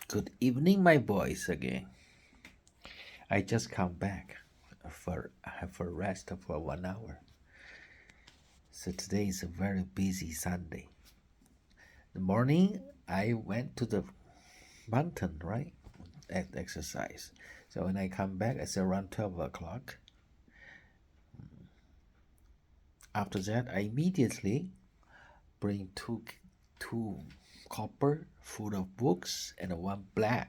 Good evening, my boys again. I just come back for rest for 1 hour. So today is a very busy Sunday. The morning I went to the mountain, right? At exercise. So when I come back, it's around 12 o'clock. After that, I immediately bring two copper full of books and one bag,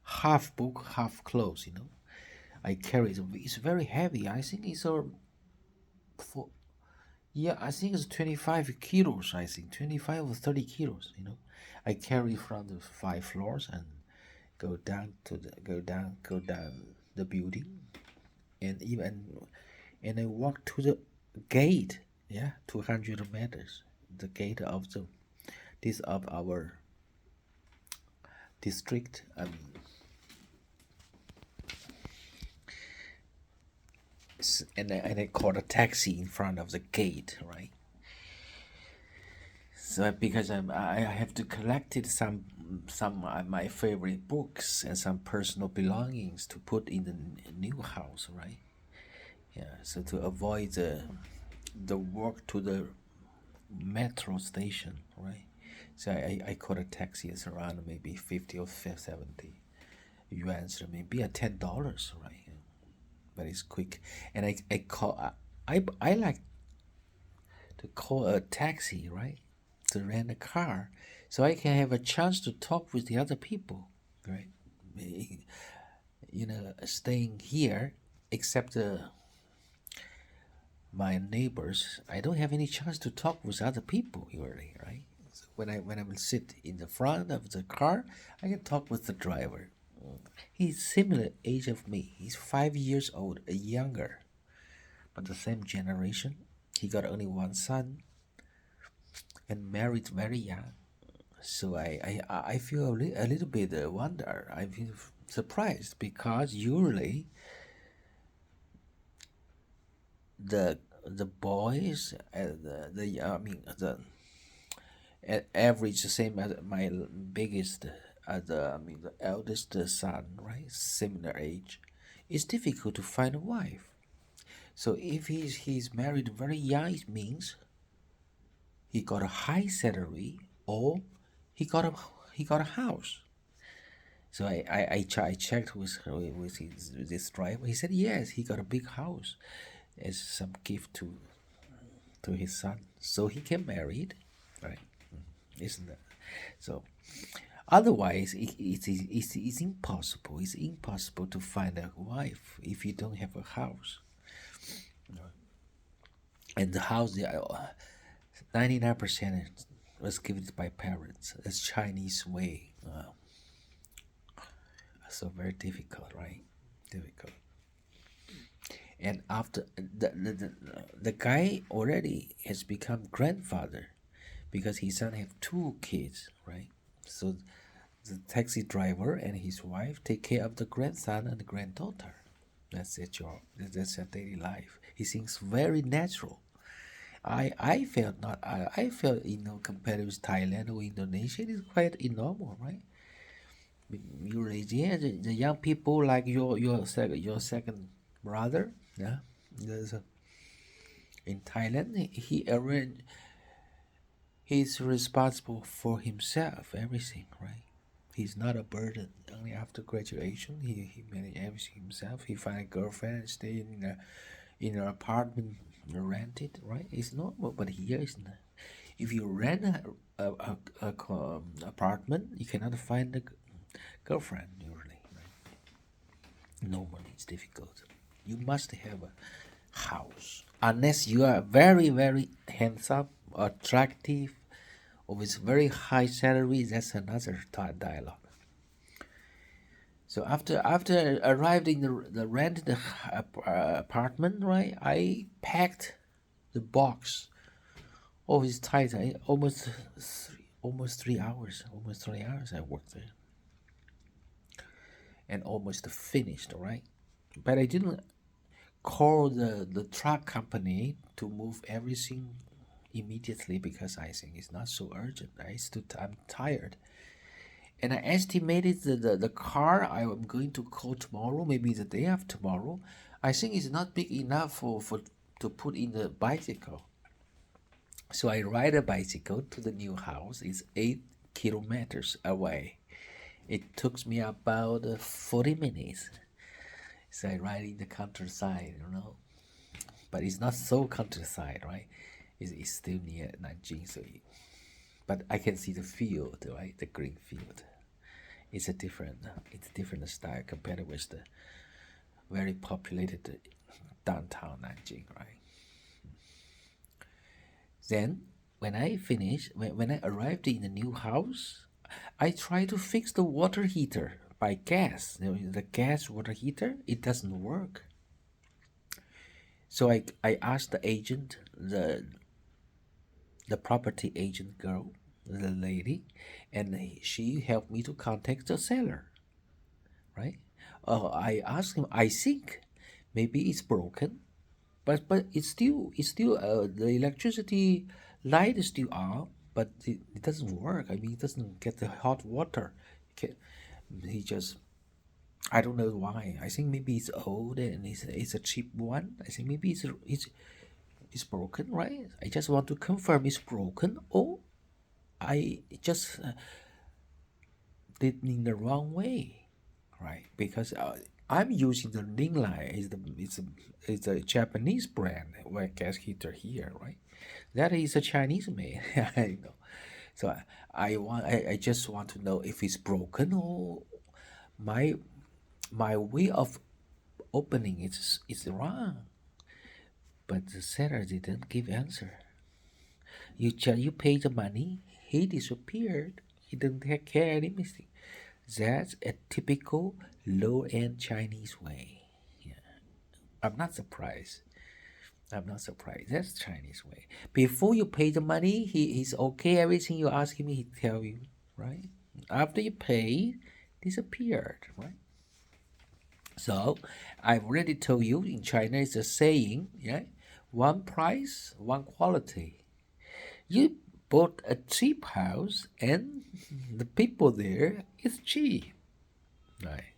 half book, half clothes. I carry it. It's very heavy. I think it's for yeah. I think it's 25 kilos. I think 25 or 30 kilos. I carry from the 5 floors and go down the building, and I walk to the gate. Yeah, 200 meters. The gate of our district. And I called a taxi in front of the gate, right? So because I have to collected some my favorite books and some personal belongings to put in the new house, right? Yeah. So to avoid the walk to the metro station, right? So I called a taxi. It's around maybe 50 or 70 yuan, so maybe a $10, right? But it's quick, and I like to call a taxi, right? To rent a car, so I can have a chance to talk with the other people, right? Staying here, except my neighbors, I don't have any chance to talk with other people usually, right? So when I will sit in the front of the car, I can talk with the driver. He's similar age of me. He's 5 years old, younger, but the same generation. He got only one son and married very young. So I feel a little bit wonder. I feel surprised because usually the boys, average the same as my biggest, the eldest son, right? Similar age. It's difficult to find a wife. So if he's married very young, it means he got a high salary or he got a house. So I checked with this driver. He said yes, he got a big house as some gift to his son, so he get married, right? Isn't it? So otherwise, it's impossible. It's impossible to find a wife if you don't have a house. And the house, 99% was given by parents. It's Chinese way. So very difficult, right? Difficult. And after the guy already has become grandfather because his son have two kids, right? So the taxi driver and his wife take care of the grandson and the granddaughter. That's their job. That's their daily life. He seems very natural. I felt not I felt compared with Thailand or Indonesia, it is quite normal, right? Usually, yeah, the young people like your second brother, yeah. There's in Thailand, he's responsible for himself, everything, right? He's not a burden. Only after graduation, he manage everything himself. He find a girlfriend and stay in an apartment rented, right? It's normal, but here is not. If you rent a apartment, you cannot find a girlfriend usually, right? Normally, it's difficult. You must have a house unless you are very very handsome, attractive, or with very high salary. That's another dialogue. So after arrived in the rented apartment, right? I packed the box. Oh, it's tight. Almost 3 hours. Almost 3 hours I worked there, and almost finished. Right, but I didn't call the truck company to move everything immediately because I think it's not so urgent. I'm tired. and I estimated the car I am going to call tomorrow, maybe the day after tomorrow. I think it's not big enough for to put in the bicycle. So I ride a bicycle to the new house. It's 8 kilometers away. It took me about 40 minutes. So I ride in the countryside, but it's not so countryside, right? It's still near Nanjing, but I can see the field, right? The green field. It's a different style compared with the very populated downtown Nanjing, right? Then when I arrived in the new house, I tried to fix the water heater by gas. The gas water heater, it doesn't work. So I asked the agent, the property agent girl, the lady, and she helped me to contact the seller, right? I asked him, I think maybe it's broken, but it's still the electricity light is still on, but it doesn't work. I mean, it doesn't get the hot water. He just, I don't know why. I think maybe it's old and it's a cheap one. I think maybe it's broken, right? I just want to confirm it's broken, or I just did it in the wrong way, right? Because I'm using the Ningli. It's a Japanese brand gas heater here, right? That is a Chinese made. I know. So I just want to know if it's broken, or my my way of opening is wrong. But the seller didn't give answer. You pay the money, he disappeared. He didn't take care of anything. That's a typical low-end Chinese way. Yeah. I'm not surprised. That's Chinese way. Before you pay the money, he's okay. Everything you ask him, he tell you, right? After you pay, disappeared, right? So I've already told you in China it's a saying, yeah, one price, one quality. You bought a cheap house and the people there is cheap, right?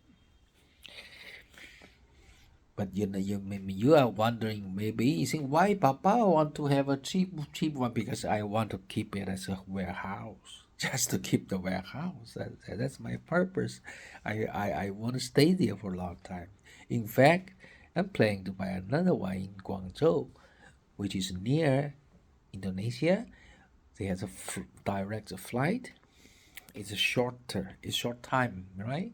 But you are wondering, maybe you think, why Papa want to have a cheap one? Because I want to keep it as a warehouse, just to keep the warehouse. That's my purpose. I want to stay there for a long time. In fact, I'm planning to buy another one in Guangzhou, which is near Indonesia. They have a direct flight. It's short time, right?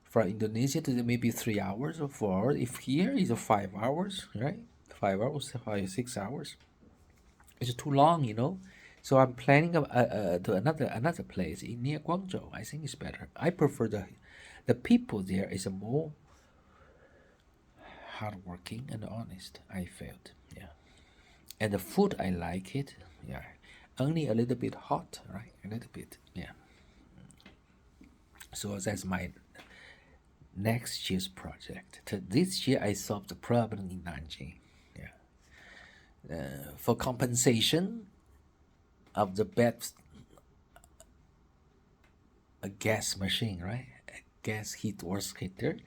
From Indonesia to maybe 3 hours or 4 hours. If here is 5 hours, right? 5 hours, 6 hours. It's too long. So I'm planning to another place in near Guangzhou. I think it's better. I prefer the people there is more hardworking and honest. I felt, yeah, and the food I like it, yeah. Only a little bit hot, right? A little bit, yeah. So that's my next year's project. This year I solved the problem in Nanjing. Yeah. For compensation of the bad a gas machine, right? A gas water heater,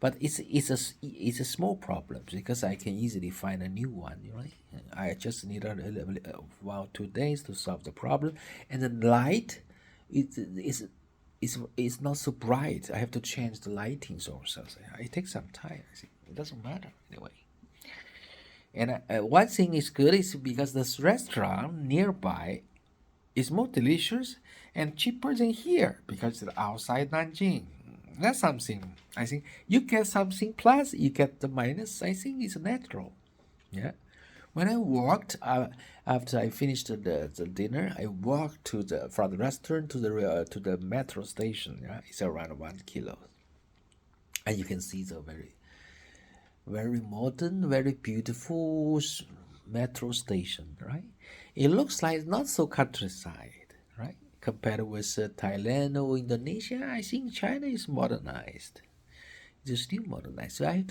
but it's a small problem because I can easily find a new one, right? I just need about 2 days to solve the problem, and the light, it's not so bright. I have to change the lighting also. It takes some time. I think it doesn't matter anyway. And one thing is good is because this restaurant nearby is more delicious and cheaper than here because it's outside Nanjing. That's something. I think you get something plus you get the minus. I think it's natural. Yeah. When I walked after I finished the dinner, I walked from the restaurant to the metro station. Yeah, it's around 1 kilo, and you can see the very very modern, very beautiful metro station. Right, it looks like not so countryside. Right, compared with Thailand or Indonesia, I think China is modernized. It's still modernized. So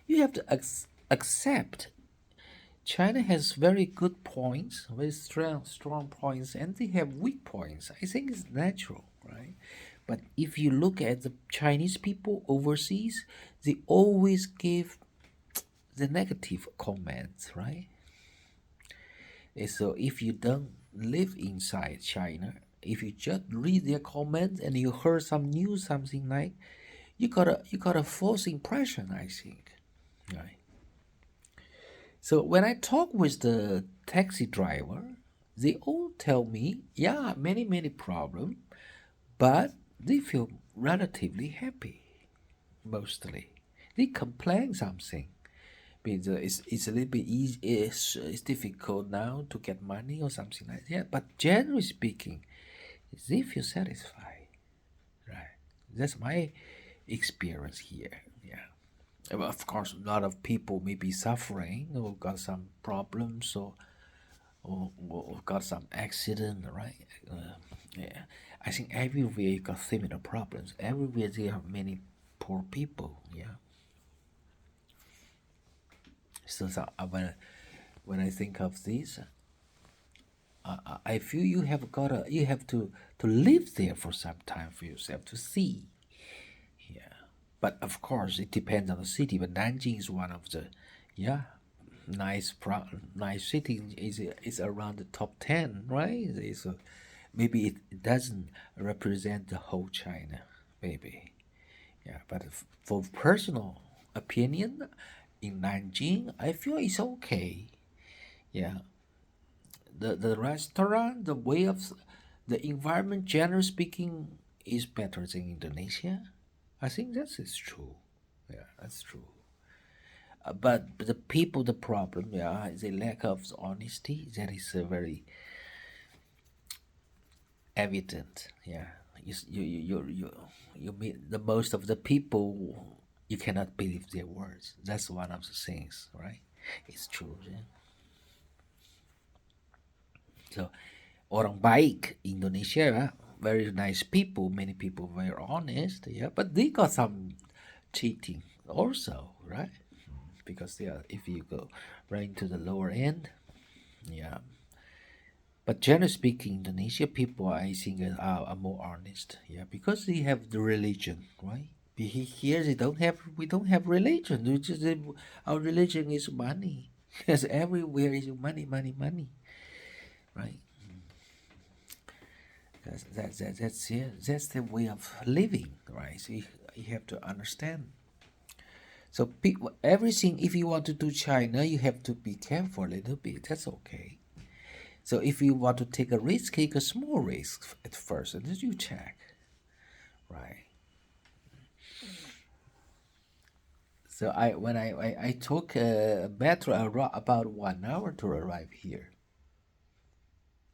you have to accept China has very good points, very strong points, and they have weak points. I think it's natural, right? But if you look at the Chinese people overseas, they always give the negative comments, right? And so if you don't live inside China, if you just read their comments and you heard some news, something like, you got a false impression, I think, right? So when I talk with the taxi driver, they all tell me, yeah, many problems, but they feel relatively happy mostly. They complain something because it's a little bit easy. It's difficult now to get money or something like that. But generally speaking, they feel satisfied, right? That's my experience here. Yeah. Well, of course, a lot of people may be suffering or got some problems or got some accident, right? Yeah, I think everywhere you got similar problems. Everywhere there are many poor people. Yeah. So when I think of this, I feel you have to live there for some time for yourself to see. Yeah, but of course it depends on the city. But Nanjing is one of the, yeah, nice city. Is around the top 10, right? Maybe it doesn't represent the whole China, maybe. Yeah, but for personal opinion, in Nanjing, I feel it's okay. Yeah, the restaurant, the way of the environment, generally speaking, is better than Indonesia. I think that is true. Yeah, that's true. But the people, the problem, yeah, is a lack of honesty. That is very evident. Yeah, you meet the most of the people. You cannot believe their words. That's one of the things, right? It's true. Yeah? So orang baik Indonesia, very nice people. Many people very honest. Yeah, but they got some cheating also, right? Because they are, if you go right into the lower end, yeah. But generally speaking, Indonesia people, I think, are more honest. Yeah, because they have the religion, right? Here they don't have. We don't have religion. We just, our religion is money. Because everywhere is money, money, money, right? That's it. That's the way of living, right? So you have to understand. So people, everything. If you want to do China, you have to be careful a little bit. That's okay. So if you want to take a risk, take a small risk at first, and then you check, right? So I took a metro about 1 hour to arrive here.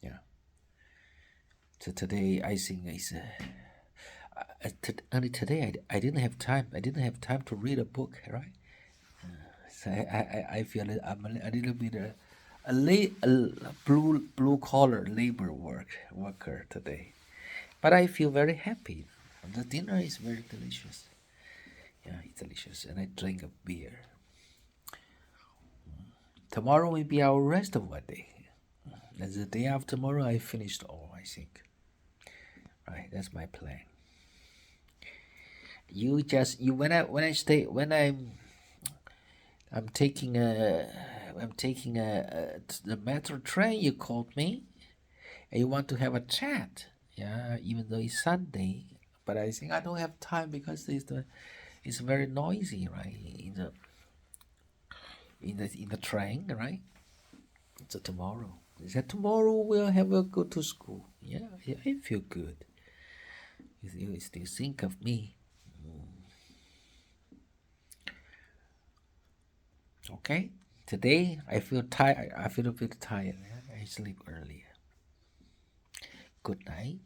Yeah. So today I think is only today I didn't have time. I didn't have time to read a book, right? So I feel I'm a little bit a blue collar labor worker today, but I feel very happy. The dinner is very delicious. Yeah, it's delicious, and I drink a beer. Tomorrow will be our rest of one day. And the day after tomorrow, I finished all. I think. Right, that's my plan. You when I stay when I'm taking the metro train. You called me and you want to have a chat. Yeah, even though it's Sunday, but I think I don't have time because it's very noisy, right? In the train, right? So tomorrow. Is that tomorrow we'll have a go to school? Yeah, I feel good. You still think of me. Okay? Today I feel tired. I feel a bit tired. I sleep earlier. Good night.